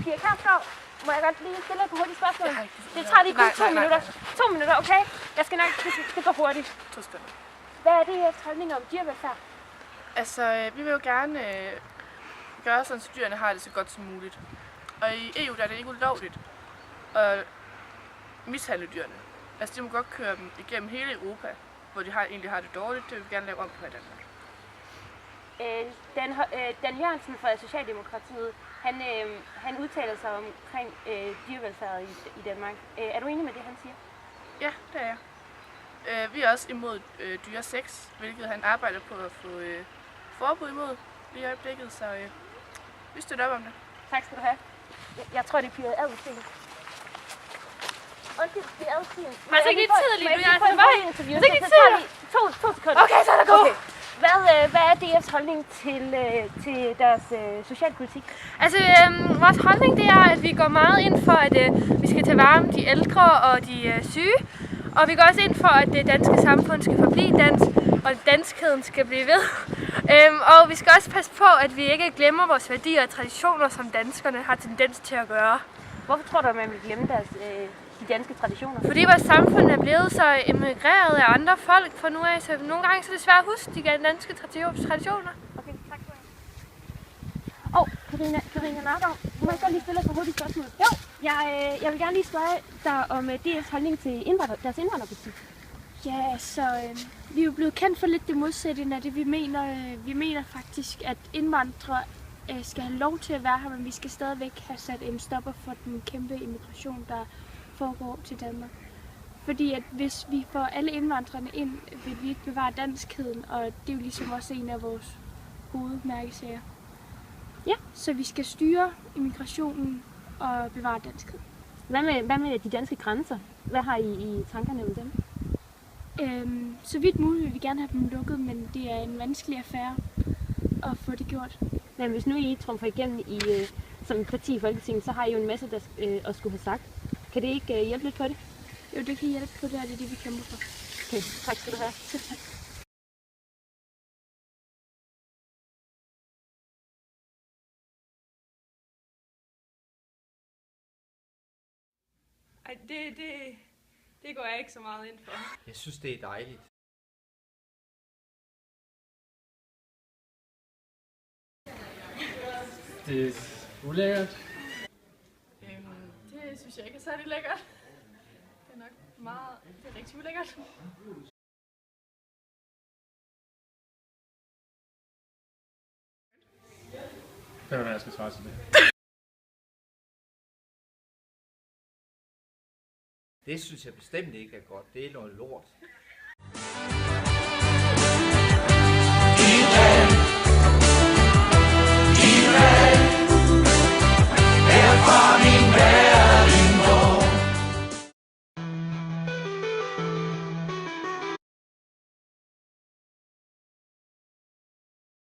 Pia Kjærsgaard, må jeg godt lige stille et hurtigt spørgsmål? Det tager lige kun 2 minutter. 2 minutter, okay? Jeg skal nok, det går hurtigt. 2 stunder. Hvad er DF's holdning om dyrevelfærd? Altså, vi vil jo gerne gøre sådan, så dyrene har det så godt som muligt. Og i EU der er det ikke ulovligt at mishandle dyrene. Altså, de må godt køre dem igennem hele Europa, hvor de egentlig har det dårligt. Det vil vi gerne lave om på i Danmark. Dan Jørgensen fra Socialdemokratiet, han udtaler sig omkring dyrevelfærd i Danmark. Er du enig med det, han siger? Ja, det er jeg. Vi er også imod dyresex, hvilket han arbejder på at få forbud imod lige i øjeblikket, så vi støtter op om det. Tak skal du have. Jeg tror, det er Pia Adelsteen. Undskyld, Pia Adelsteen. Må jeg så ikke lige tid lige nu? Jeg er på vej. Jeg så ikke lige tid. 2 sekunder. Okay, så er der god. Okay. Hvad er DF's holdning til deres socialpolitik? Altså, vores holdning det er, at vi går meget ind for, at vi skal tage vare om de ældre og de syge. Og vi går også ind for, at det danske samfund skal forblive dansk, og danskheden skal blive ved. Og vi skal også passe på, at vi ikke glemmer vores værdier og traditioner, som danskerne har tendens til at gøre. Hvorfor tror du, at man vil glemme de danske traditioner? Fordi vores samfund er blevet så emigreret af andre folk fra nu af, så nogle gange så er det svært at huske de danske traditioner. Okay, tak skal du have. Karina Nørgaard, må jeg godt lige stille os et hurtigt spørgsmål? Jo. Jeg vil gerne lige spørge dig om DF's holdning til deres indvandrerpolitik. Ja, så vi er jo blevet kendt for lidt det modsatte af det, vi mener. Vi mener faktisk, at indvandrere skal have lov til at være her, men vi skal stadigvæk have sat en stopper for den kæmpe immigration, der foregår til Danmark. Fordi at hvis vi får alle indvandrerne ind, vil vi ikke bevare danskheden, og det er jo ligesom også en af vores hovedmærkesager. Ja, så vi skal styre immigrationen og bevare danskheden. Hvad med de danske grænser? Hvad har I tankerne om dem? Så vidt muligt vil vi gerne have dem lukket, men det er en vanskelig affære at få det gjort. Men hvis nu I trumfer igennem som et parti i Folketinget, så har I jo en masse, der at skulle have sagt. Kan det ikke hjælpe lidt på det? Jo, det kan hjælpe på det, og det er det, vi kæmper for. Okay, tak skal du have. Selv tak. Ej, det går jeg ikke så meget ind for. Jeg synes, det er dejligt. Det er ulækkert. Det synes jeg ikke er særlig lækkert. Det er nok meget, det er rigtig ulækkert. Det er, hvad jeg skal svare til det. Det synes jeg bestemt ikke er godt. Det er noget lort.